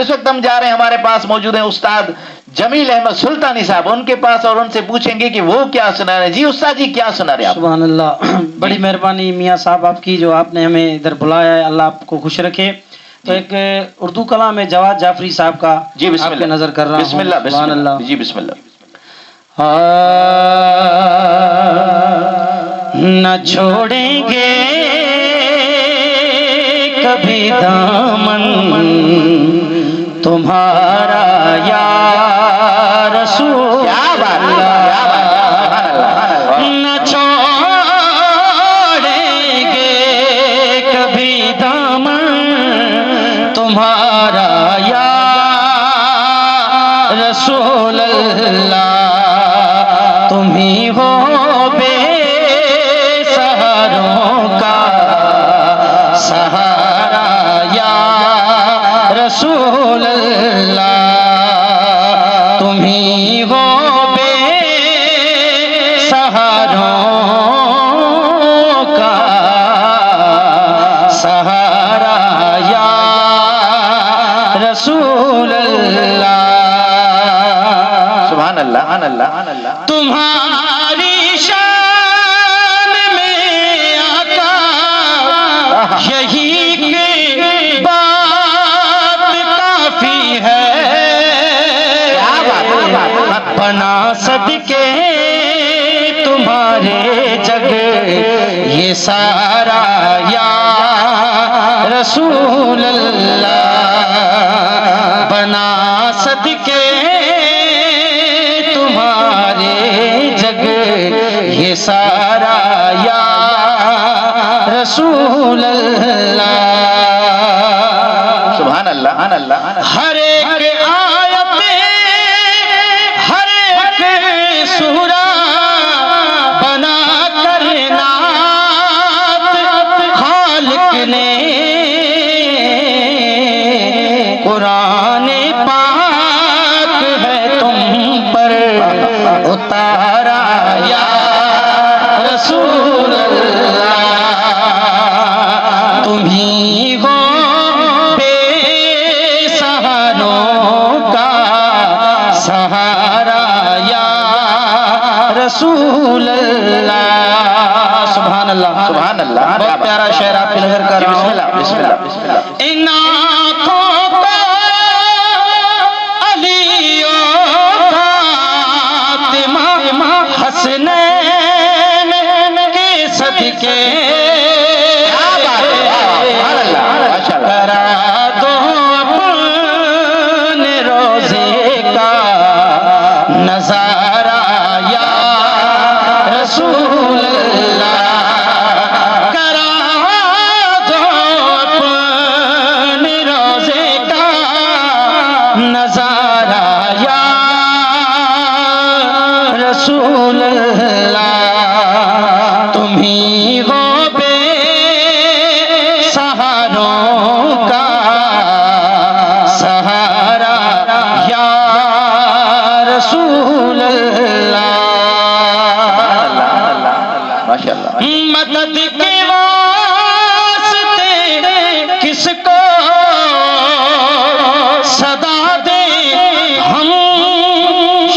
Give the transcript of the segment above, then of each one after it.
इस वक्त हम जा रहे हैं, हमारे पास मौजूद है उस्ताद जमील अहमद सुल्तानी साहब, उनके पास और उनसे पूछेंगे कि वो क्या सुना रहे। जी उस्ताद जी, क्या सुना रहे आप? सुभान अल्लाह, बड़ी मेहरबानी मियाँ साहब आपकी, जो आपने हमें इधर बुलाया है, अल्लाह आपको खुश रखे। तो एक उर्दू कलाम है जवाद जाफरी साहब का, जी आपके नजर कर रहा हूँ। बिस्मिल्लाह सुभान अल्लाह। जी बिस्मिल्लाह। न छोड़ेंगे कभी दामन तुम्हारा या रसूल, क्या बात है, क्या बात है। न छोड़ेंगे कभी दामन तुम्हारा या रसूल अल्लाह, तुम ही हो बेसहारों का सहारा या रसूल अल्लाह, तुम ही हो बेसहारों का सहारा या रसूल अल्लाह। सुभान अल्लाह, सुभान अल्लाह। तुम्हारी शान में आका यही की बात काफी है। क्या बात है। बना सदके तुम्हारे जग ये सारा या रसूल अल्लाह, बना सदके तुम्हारे जग ये सारा या रसूल अल्लाह। सुभान अल्लाह, सुभान अल्लाह। हर एक आयत हर एक सूरा बना कर नात खालिक ने कुरान पाक है तुम पर उतारा या रसूल अल्लाह, तुम ही हो बेसहारों का सहारा या रसूल अल्लाह। सुभान अल्लाह, सुभान अल्लाह। बहुत प्यारा शेर आपकी नजर कर रहा हूँ। बिस्मिल्लाह, बिस्मिल्लाह। इन आँखों को अलियो फातिमा हसनैन के सदके करा दो अपने रोजे का नजारा या रसूल अल्लाह, करा दो अपने रोजे का नजारा या रसूल अल्लाह, तुम ही हो बेसहारों का सहारा या रसूल अल्लाह। माशाअल्लाह। मदद के वास्ते किसको सदा दे हम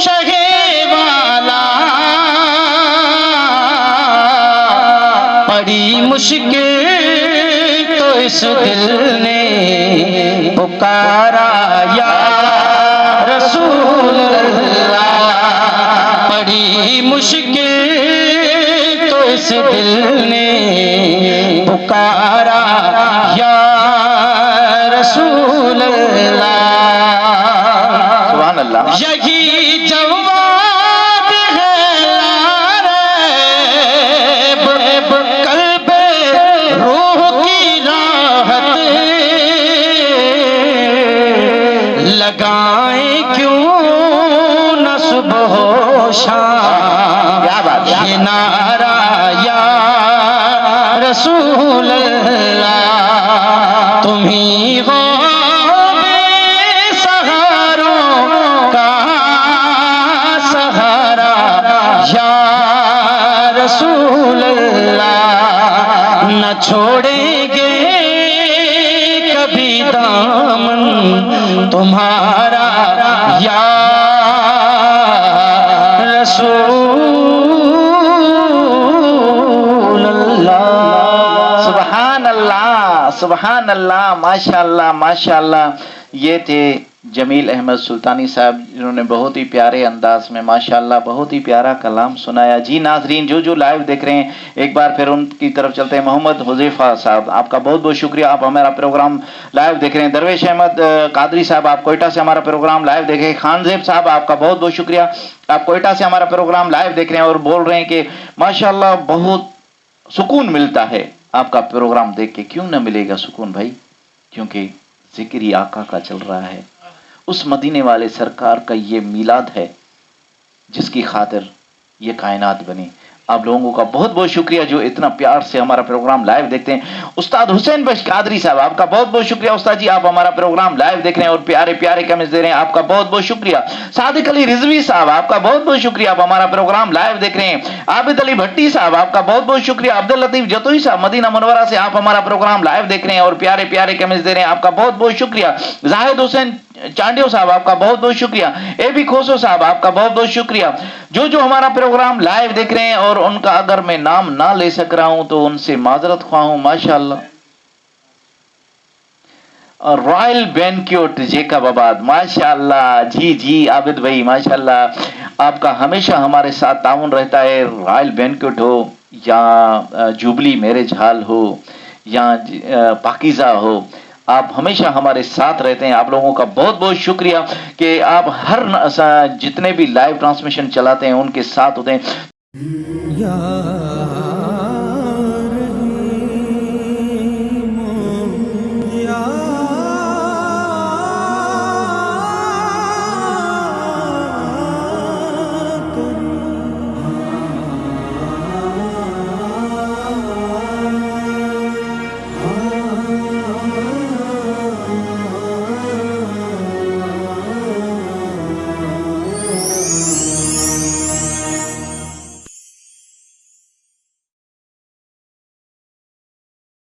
शहे वाला, बड़ी मुश्किल तो इस दिल ने पुकारा या रसूल अल्लाह, बड़ी मुश्किल तो इस दिल ने पुकारा या रसूल अल्लाह। सुभान अल्लाह। यही जवाब है लारैब, कल्ब रूह की राहत लगाए क्यों न सुबह हो शाम, क्या बात है। ये नारा या रसूल अल्लाह, तुम ही हो बेसहारों का सहारा या रसूल अल्लाह, न छोड़ेंगे कभी दामन तुम्हारा या रसूल अल्लाह। सुभान अल्लाह, सुभान अल्लाह, माशाअल्लाह माशाअल्लाह। ये थे जमील अहमद सुल्तानी साहब, जिन्होंने बहुत ही प्यारे अंदाज में माशाअल्लाह बहुत ही प्यारा कलाम सुनाया। जी नाजरीन, जो लाइव देख रहे हैं, एक बार फिर उनकी तरफ चलते हैं। मोहम्मद हुजैफा साहब, आपका बहुत बहुत शुक्रिया, आप हमारा प्रोग्राम लाइव देख रहे हैं। दरवेश अहमद कादरी साहब, आप कोयटा से हमारा प्रोग्राम लाइव देख रहे हैं। खानजेब साहब, आपका बहुत बहुत शुक्रिया, आप कोयटा से हमारा प्रोग्राम लाइव देख रहे हैं और बोल रहे हैं कि माशाअल्लाह बहुत सुकून मिलता है आपका प्रोग्राम देख के। क्यों ना मिलेगा सुकून भाई, क्योंकि जिक्र ही आका का चल रहा है। उस मदीने वाले सरकार का ये मिलाद है जिसकी खातिर ये कायनात बनी। आप लोगों का बहुत बहुत शुक्रिया जो इतना प्यार से हमारा प्रोग्राम लाइव देखते हैं। उस्ताद हुसैन बख्श कादरी साहब, आपका बहुत बहुत शुक्रिया उस्ताद जी, आप हमारा प्रोग्राम लाइव देख रहे हैं और प्यारे प्यारे कमेंट्स दे रहे हैं, आपका बहुत बहुत शुक्रिया। सादिक अली रिजवी साहब, आपका बहुत बहुत शुक्रिया, आप हमारा प्रोग्राम लाइव देख रहे हैं। आबिद अली भट्टी साहब, आपका बहुत बहुत शुक्रिया। अब्दुल लतीफ जतोई साहब, मदीना मुनव्वरा से आप हमारा प्रोग्राम लाइव देख रहे हैं और प्यारे प्यारे कमेंट्स दे रहे हैं, आपका बहुत बहुत शुक्रिया। जाहिद हुसैन चांडियो साहब, आपका बहुत बहुत शुक्रिया। ए बी खोसो साहब, आपका बहुत बहुत शुक्रिया। जो हमारा प्रोग्राम लाइव देख रहे हैं और उनका अगर मैं नाम ना ले सक रहा हूं तो उनसे माजरत ख्वाह हूं। माशाअल्लाह। और रॉयल बैंक्वेट जेकबाबाद, माशाअल्लाह। जी आबिद भाई, माशाअल्लाह, आपका हमेशा हमारे साथ ताउन रहता है। रॉयल बैंक्वेट हो या जुबली मैरिज हॉल हो या पाकीज़ा हो, आप हमेशा हमारे साथ रहते हैं। आप लोगों का बहुत बहुत शुक्रिया कि आप हर जितने भी लाइव ट्रांसमिशन चलाते हैं उनके साथ होते हैं।